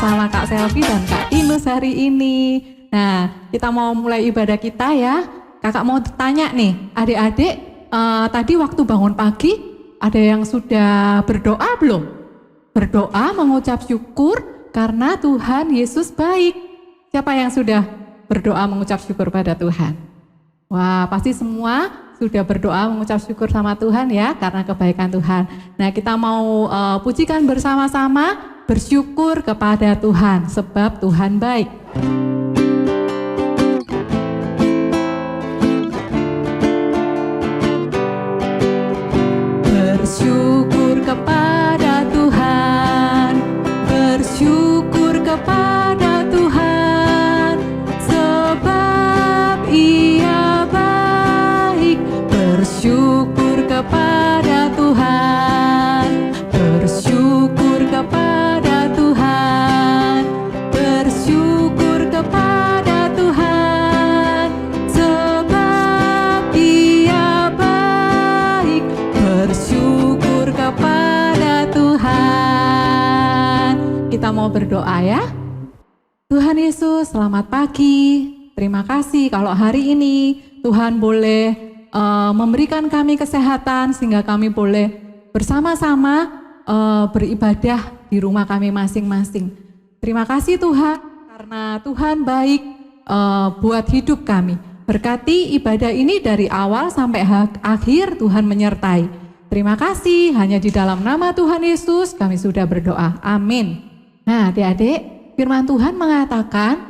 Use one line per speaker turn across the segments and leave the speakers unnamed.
bersama Kak Selvi dan Kak Tinus hari ini. Nah, kita mau mulai ibadah kita ya. Kakak mau tanya nih, adik-adik tadi waktu bangun pagi ada yang sudah berdoa belum? Berdoa mengucap syukur karena Tuhan Yesus baik. Siapa yang sudah berdoa mengucap syukur pada Tuhan? Wah, pasti semua sudah berdoa mengucap syukur sama Tuhan ya, karena kebaikan Tuhan. Nah, kita mau pujikan bersama-sama, bersyukur kepada Tuhan, sebab Tuhan baik. Bersyukur kepada Tuhan, bersyukur kepada Tuhan, sebab Ia baik. Bersyukur kepada Tuhan, bersyukur kepada Tuhan, bersyukur kepada Tuhan, sebab Ia baik. Bersyukur kepada Tuhan. Kita mau berdoa ya. Tuhan Yesus, selamat pagi. Terima kasih kalau hari ini Tuhan boleh memberikan kami kesehatan sehingga kami boleh bersama-sama beribadah di rumah kami masing-masing. Terima kasih Tuhan karena Tuhan baik buat hidup kami. Berkati ibadah ini dari awal sampai akhir, Tuhan menyertai. Terima kasih, hanya di dalam nama Tuhan Yesus kami sudah berdoa. Amin. Nah, adik-adik, firman Tuhan mengatakan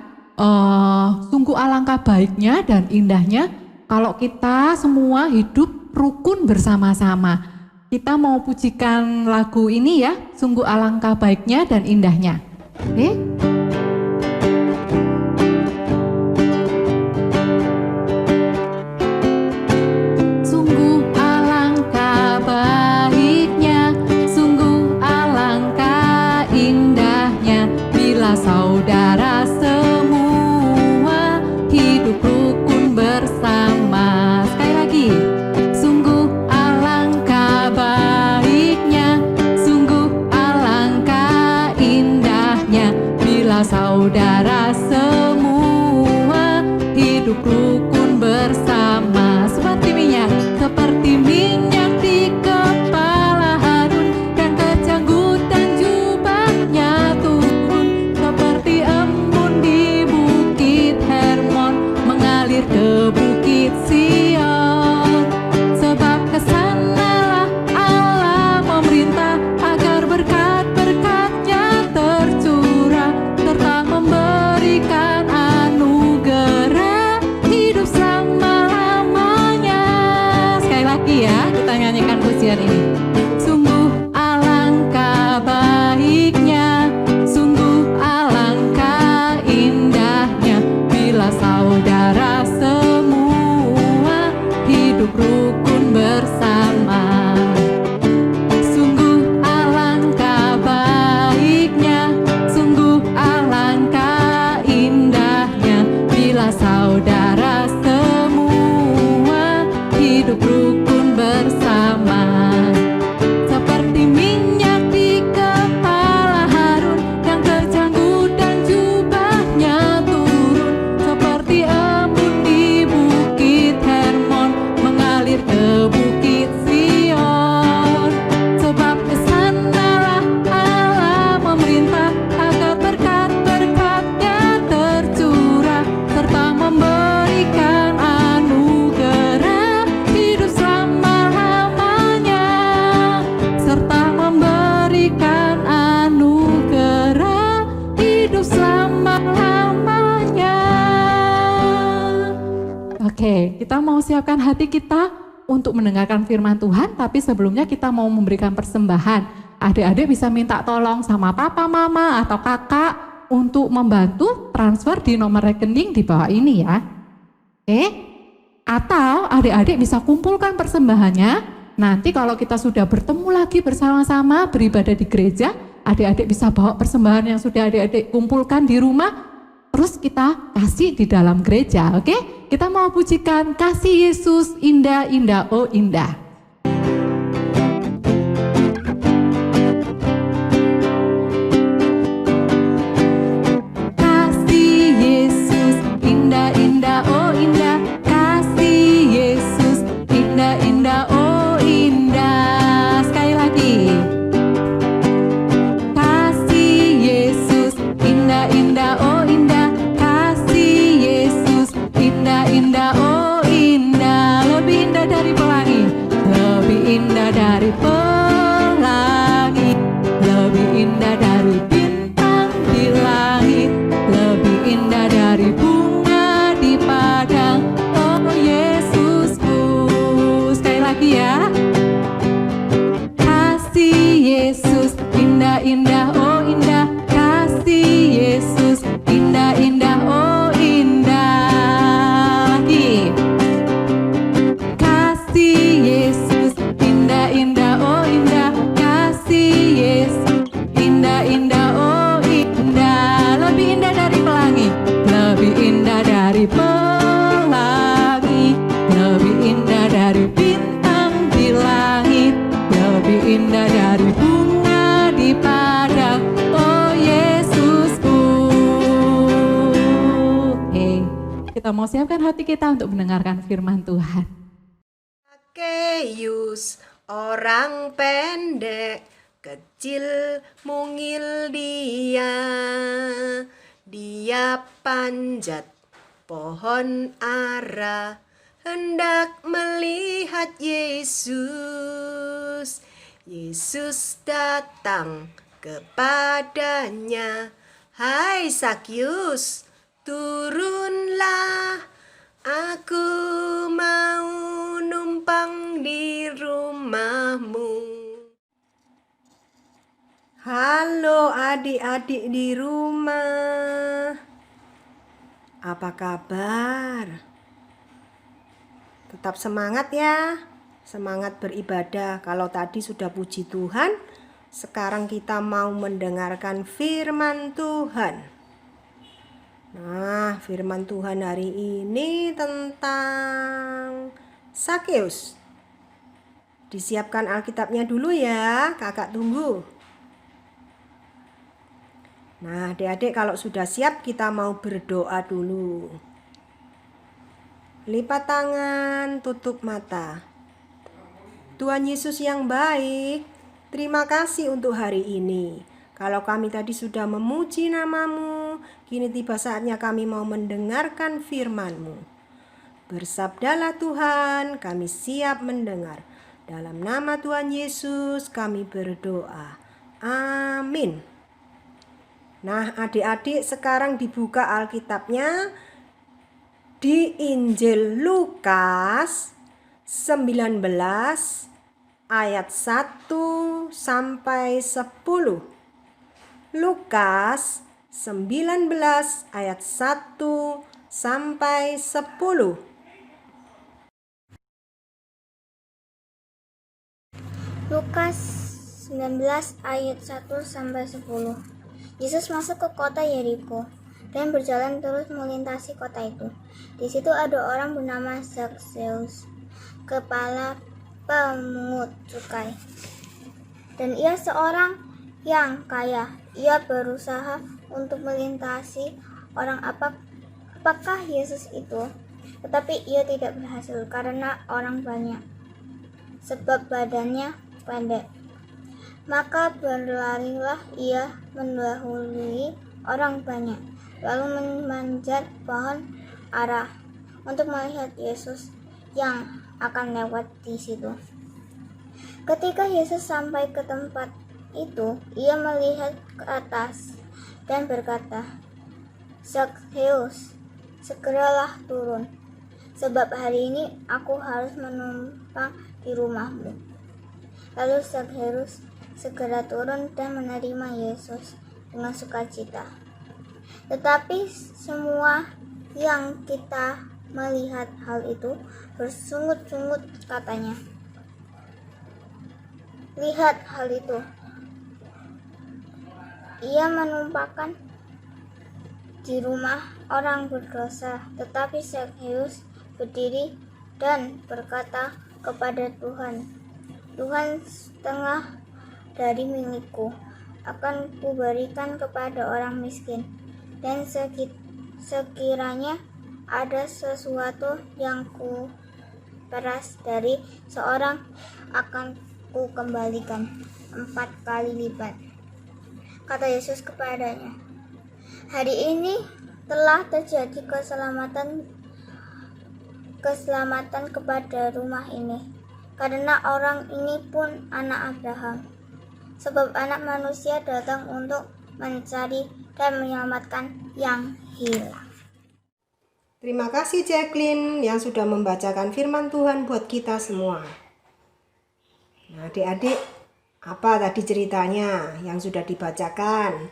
sungguh alangkah baiknya dan indahnya kalau kita semua hidup rukun bersama-sama. Kita mau pujikan lagu ini ya, sungguh alangkah baiknya dan indahnya. Oke? Sungguh alangkah baiknya, sungguh alangkah indahnya, bila saudara semua hidup rukun bersama. Sekali lagi, sungguh alangkah baiknya, sungguh alangkah indahnya, bila saudara semua hidup rukun bersama. Seperti minyak di kepala Harun dan kejanggutan jubahnya turun, seperti embun di bukit Hermon mengalir ke bukit Sion. Sebab kesanalah Allah memerintah agar berkat-berkat-Nya tercurah, serta memberikan anugerah hidup selama-lamanya. Sekali lagi ya, kita nyanyikan pujian ini. Sungguh alangkah baiknya, sungguh alangkah indahnya, bila saudara semua hidup rukun bersama. Sungguh alangkah baiknya, sungguh alangkah indahnya, bila saudara semua hidup rukun bersama. Seperti minyak di kepala Harun yang kejanggutan jubahnya turun, seperti embun di bukit Hermon mengalir ke bukit Sion. Sebab kesanalah Allah memerintah agar berkat-berkat-Nya tercurah, serta memberikan anugerah hidup selama-lamanya, serta memberikan anugerah hidup selama-lamanya. Oke, kita mau siapkan hati kita untuk mendengarkan firman Tuhan, tapi sebelumnya kita mau memberikan persembahan. Adik-adik bisa minta tolong sama papa, mama, atau kakak untuk membantu transfer di nomor rekening di bawah ini ya. Oke? Atau adik-adik bisa kumpulkan persembahannya. Nanti kalau kita sudah bertemu lagi bersama-sama beribadah di gereja, adik-adik bisa bawa persembahan yang sudah adik-adik kumpulkan di rumah, terus kita kasih di dalam gereja, oke? Kita mau pujikan Kasih Yesus Indah, Indah, Oh Indah. indah, oh indah kasih Yesus, indah-indah, oh indah. Lagi. Kasih Yesus, indah-indah, oh indah kasih Yesus, indah-indah, oh indah. Lebih indah dari pelangi, lebih indah dari pelangi, lebih indah dari bintang di langit, lebih indah dari bunga di padang, oh Yesusku. Kita mau siapkan hati kita untuk mendengarkan firman Tuhan.
Keus, orang pendek, kecil mungil dia panjat pohon ara, hendak melihat Yesus. Yesus datang kepadanya, hai Sakyus, turunlah, aku mau numpang di rumahmu. Halo adik-adik di rumah, apa kabar? Tetap semangat ya, semangat beribadah. Kalau tadi sudah puji Tuhan, sekarang kita mau mendengarkan firman Tuhan. Nah, firman Tuhan hari ini tentang Sakeus. Disiapkan Alkitabnya dulu ya, kakak tunggu. Nah, adik-adik kalau sudah siap kita mau berdoa dulu. Lipat tangan, tutup mata. Tuhan Yesus yang baik, terima kasih untuk hari ini. Kalau kami tadi sudah memuji nama-Mu, kini tiba saatnya kami mau mendengarkan firman-Mu. Bersabdalah Tuhan, kami siap mendengar. Dalam nama Tuhan Yesus kami berdoa. Amin. Nah, adik-adik sekarang dibuka Alkitabnya di Injil Lukas 19 ayat 1 sampai 10. Lukas 19 ayat 1 sampai 10.
Lukas 19 ayat 1 sampai 10. Yesus masuk ke kota Yeriko dan berjalan terus melintasi kota itu. Di situ ada orang bernama Zakheus, kepala pemungut cukai. Dan ia seorang yang kaya. Ia berusaha untuk melintasi orang apakah Yesus itu, tetapi ia tidak berhasil karena orang banyak, sebab badannya pendek. Maka berlarilah ia mendahului orang banyak, lalu memanjat pohon ara untuk melihat Yesus yang akan lewat di situ. Ketika Yesus sampai ke tempat itu, ia melihat ke atas dan berkata, Zakheus, segeralah turun, sebab hari ini aku harus menumpang di rumahmu. Lalu Zakheus segera turun dan menerima Yesus dengan sukacita. Tetapi semua yang kita melihat hal itu bersungut-sungut katanya, lihat hal itu. Ia menumpahkan di rumah orang berdosa. Tetapi Zakheus berdiri dan berkata kepada Tuhan, Tuhan, setengah dari milikku akan kuberikan kepada orang miskin, dan sekiranya ada sesuatu yang ku peras dari seorang, akan ku kembalikan 4 kali lipat. Kata Yesus kepadanya, hari ini telah terjadi keselamatan kepada rumah ini, karena orang ini pun anak Abraham. Sebab anak manusia datang untuk mencari dan menyelamatkan yang hilang.
Terima kasih Jacqueline yang sudah membacakan firman Tuhan buat kita semua. Nah, adik-adik, Apa tadi ceritanya yang sudah dibacakan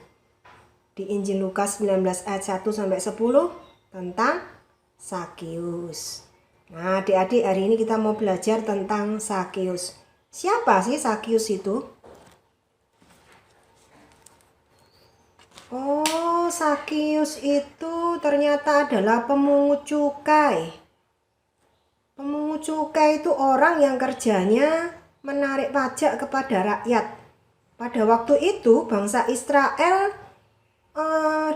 di Injil Lukas 19 ayat 1 sampai 10 tentang Sakeus. Nah, adik-adik, hari ini kita mau belajar tentang Sakeus. Siapa sih Sakeus itu? Oh, Sakeus itu ternyata adalah pemungut cukai. Pemungut cukai itu orang yang kerjanya menarik pajak kepada rakyat. Pada waktu itu bangsa Israel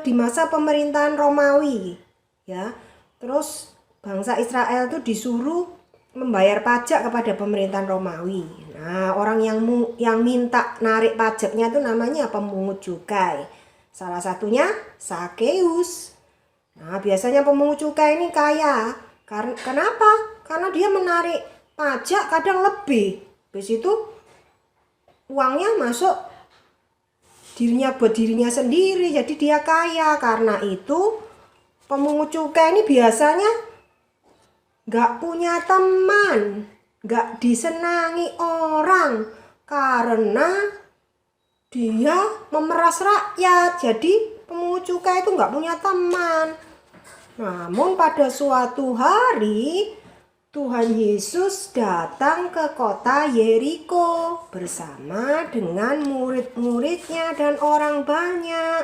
di masa pemerintahan Romawi, ya. Terus bangsa Israel itu disuruh membayar pajak kepada pemerintahan Romawi. Nah, orang yang minta narik pajaknya itu namanya pemungut cukai. Salah satunya Sakeus. Nah, biasanya pemungut cukai ini kaya. Kenapa? Karena dia menarik pajak kadang lebih. Habis itu uangnya masuk buat dirinya sendiri, jadi dia kaya. Karena itu pemungut cukai ini biasanya gak punya teman, gak disenangi orang, karena dia memeras rakyat. Jadi pemungut cukai itu gak punya teman. Namun pada suatu hari Tuhan Yesus datang ke kota Yeriko bersama dengan murid-muridnya dan orang banyak.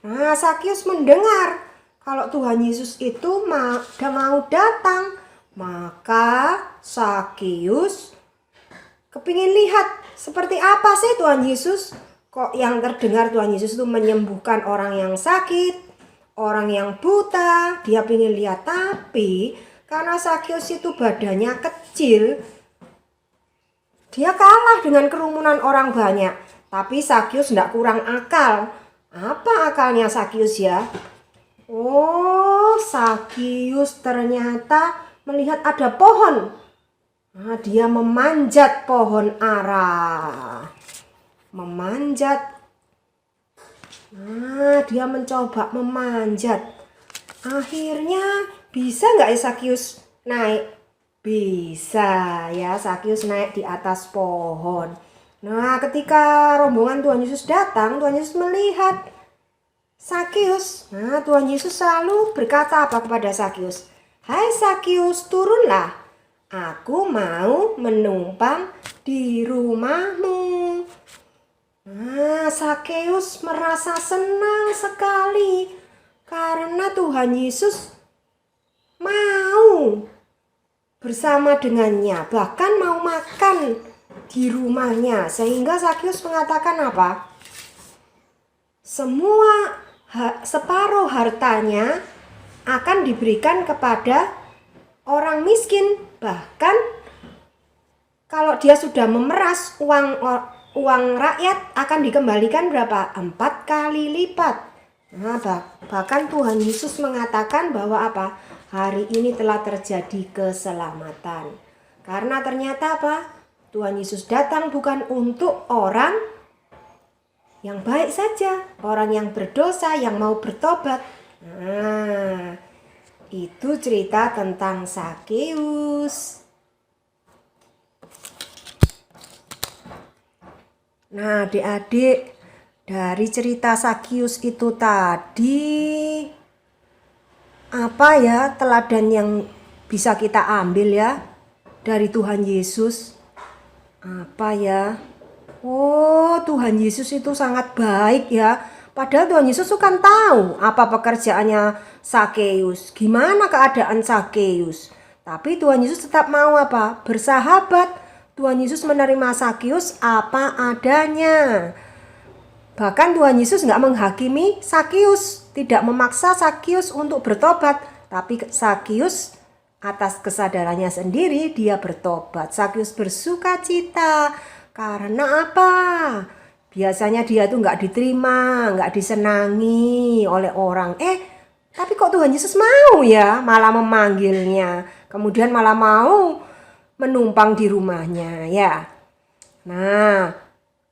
Nah, Sakeus mendengar kalau Tuhan Yesus itu mau datang. Maka Sakeus kepingin lihat seperti apa sih Tuhan Yesus. Kok yang terdengar Tuhan Yesus itu menyembuhkan orang yang sakit, orang yang buta. Dia pingin lihat, tapi karena Sakeus itu badannya kecil, dia kalah dengan kerumunan orang banyak. Tapi Sakeus tidak kurang akal. Apa akalnya Sakeus ya? Oh, Sakeus ternyata melihat ada pohon. Nah, dia memanjat pohon ara. Memanjat. Nah, dia mencoba memanjat. Akhirnya bisa nggak ya Sakeus naik? Bisa ya, Sakeus naik di atas pohon. Nah, ketika rombongan Tuhan Yesus datang, Tuhan Yesus melihat Sakeus. Nah, Tuhan Yesus selalu berkata apa kepada Sakeus? Hai Sakeus, turunlah. Aku mau menumpang di rumahmu. Nah, Sakeus merasa senang sekali karena Tuhan Yesus mau bersama dengannya, bahkan mau makan di rumahnya. Sehingga Sakeus mengatakan apa? Separuh hartanya akan diberikan kepada orang miskin. Bahkan kalau dia sudah memeras uang rakyat akan dikembalikan berapa? 4 kali lipat. Nah, bahkan Tuhan Yesus mengatakan bahwa apa? Hari ini telah terjadi keselamatan. Karena ternyata apa? Tuhan Yesus datang bukan untuk orang yang baik saja, orang yang berdosa, yang mau bertobat. Nah, itu cerita tentang Sakeus. Nah, adik-adik, dari cerita Sakeus itu tadi, apa ya teladan yang bisa kita ambil ya dari Tuhan Yesus? Apa ya? Oh, Tuhan Yesus itu sangat baik ya. Padahal Tuhan Yesus kan tahu apa pekerjaannya Sakeus, gimana keadaan Sakeus. Tapi Tuhan Yesus tetap mau apa? Bersahabat. Tuhan Yesus menerima Sakeus apa adanya. Bahkan Tuhan Yesus nggak menghakimi Sakeus, tidak memaksa Sakeus untuk bertobat. Tapi Sakeus atas kesadarannya sendiri dia bertobat. Sakeus bersuka cita. Karena apa? Biasanya dia tuh nggak diterima, nggak disenangi oleh orang. Tapi kok Tuhan Yesus mau ya malah memanggilnya. Kemudian malah mau menumpang di rumahnya ya. Nah,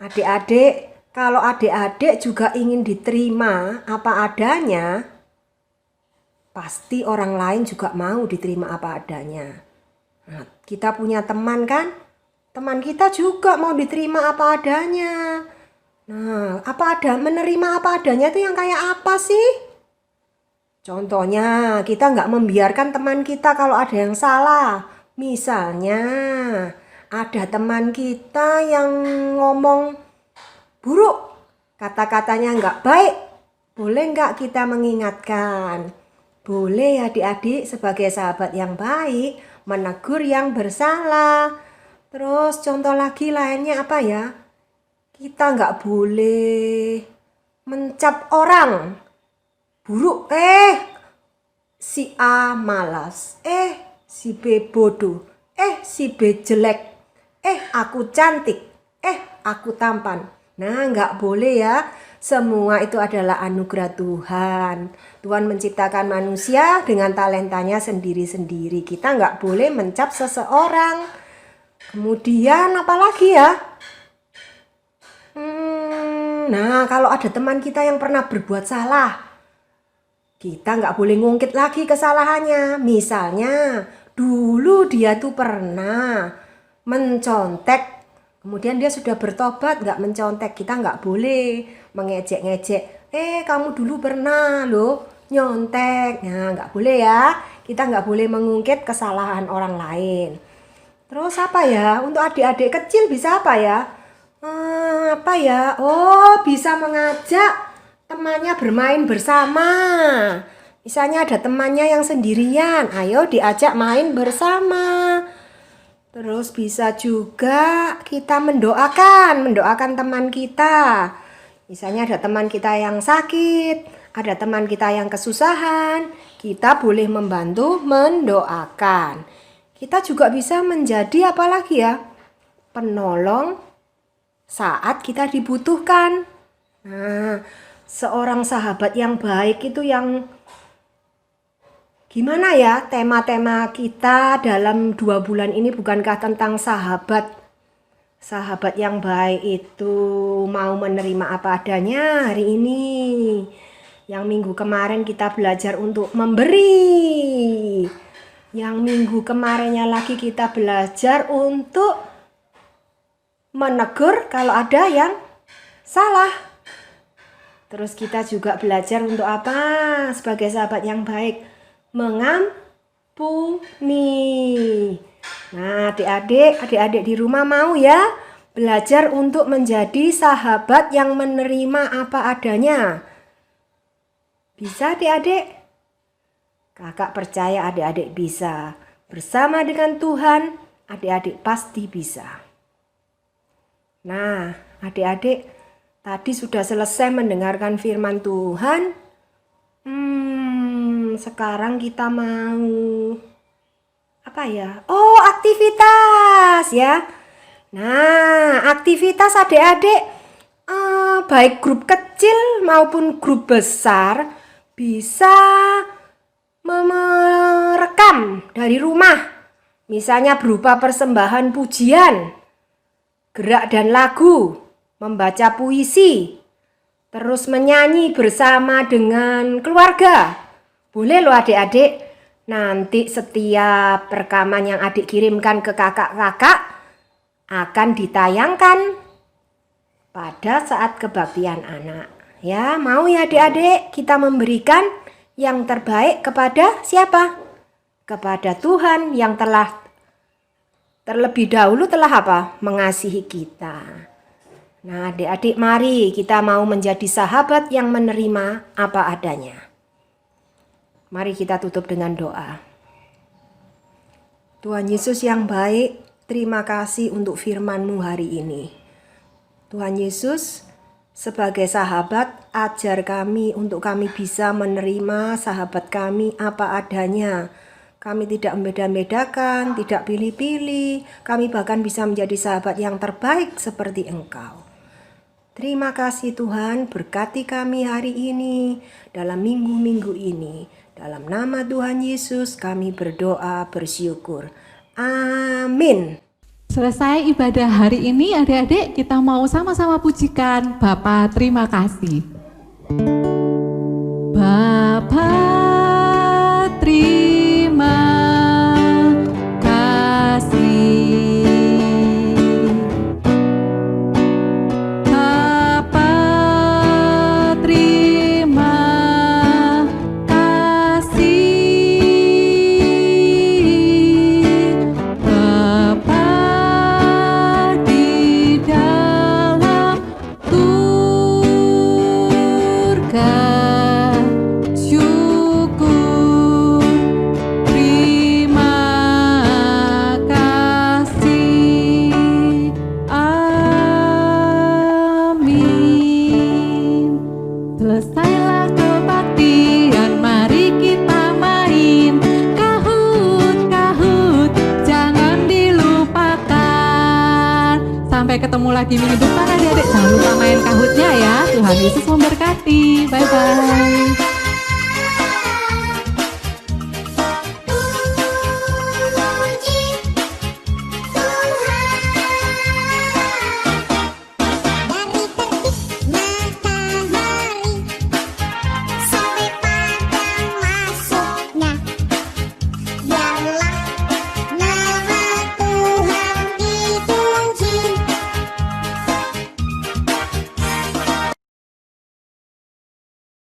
adik-adik, kalau adik-adik juga ingin diterima apa adanya, pasti orang lain juga mau diterima apa adanya. Nah, kita punya teman kan? teman kita juga mau diterima apa adanya. Nah, menerima apa adanya itu yang kayak apa sih? Contohnya, kita nggak membiarkan teman kita kalau ada yang salah. Misalnya, ada teman kita yang ngomong buruk, kata-katanya nggak baik. Boleh nggak kita mengingatkan? Boleh ya adik-adik, sebagai sahabat yang baik, menegur yang bersalah. Terus contoh lagi lainnya apa ya? Kita nggak boleh mencap orang buruk. Si A malas. Si B bodoh. Si B jelek. Aku cantik. Aku tampan. Nah, nggak boleh ya. Semua itu adalah anugerah Tuhan. Tuhan menciptakan manusia dengan talentanya sendiri-sendiri. Kita nggak boleh mencap seseorang. Kemudian apa lagi ya? Nah, kalau ada teman kita yang pernah berbuat salah, kita nggak boleh ngungkit lagi kesalahannya. Misalnya, dulu dia tuh pernah mencontek, kemudian dia sudah bertobat nggak mencontek. Kita nggak boleh mengejek-ngejek. Kamu dulu pernah loh nyontek. Nah, nggak boleh ya. Kita nggak boleh mengungkit kesalahan orang lain. Terus apa ya? Untuk adik-adik kecil bisa apa ya? Bisa mengajak temannya bermain bersama. Misalnya ada temannya yang sendirian, ayo diajak main bersama. Terus bisa juga kita mendoakan teman kita. Misalnya ada teman kita yang sakit, ada teman kita yang kesusahan, kita boleh membantu mendoakan. Kita juga bisa menjadi apa lagi ya? Penolong saat kita dibutuhkan. Nah, seorang sahabat yang baik itu yang gimana ya? Tema-tema kita dalam 2 bulan ini bukankah tentang sahabat? Sahabat yang baik itu mau menerima apa adanya hari ini. Yang minggu kemarin kita belajar untuk memberi. Yang minggu kemarinnya lagi kita belajar untuk menegur kalau ada yang salah. Terus kita juga belajar untuk apa? Sebagai sahabat yang baik, mengampuni. Nah, adik-adik di rumah mau ya belajar untuk menjadi sahabat yang menerima apa adanya. Bisa adik-adik? Kakak percaya adik-adik bisa. Bersama dengan Tuhan, adik-adik pasti bisa. Nah, adik-adik tadi sudah selesai mendengarkan firman Tuhan. Sekarang kita mau apa ya? Aktivitas ya. Nah, aktivitas adik-adik baik grup kecil maupun grup besar bisa merekam dari rumah. Misalnya berupa persembahan pujian, gerak dan lagu, membaca puisi, terus menyanyi bersama dengan keluarga. Boleh loh adik-adik, nanti setiap rekaman yang adik kirimkan ke kakak-kakak akan ditayangkan pada saat kebaktian anak. Ya, mau ya adik-adik kita memberikan yang terbaik kepada siapa? Kepada Tuhan yang terlebih dahulu telah apa? Mengasihi kita. Nah, adik-adik mari kita mau menjadi sahabat yang menerima apa adanya. Mari kita tutup dengan doa. Tuhan Yesus yang baik, terima kasih untuk firman-Mu hari ini. Tuhan Yesus, sebagai sahabat, ajar kami untuk kami bisa menerima sahabat kami apa adanya. Kami tidak membeda-bedakan, tidak pilih-pilih. Kami bahkan bisa menjadi sahabat yang terbaik seperti Engkau. Terima kasih Tuhan, berkati kami hari ini, dalam minggu-minggu ini. Dalam nama Tuhan Yesus kami berdoa bersyukur. Amin.
Selesai ibadah hari ini adik-adik, kita mau sama-sama pujikan Bapa terima kasih. Bapa terima kasih. Selesailah kebaktian, mari kita main kahut, kahut, jangan dilupakan. Sampai ketemu lagi minggu depan adik-adik. Jangan lupa main kahutnya ya. Tuhan Yesus memberkati. Bye-bye.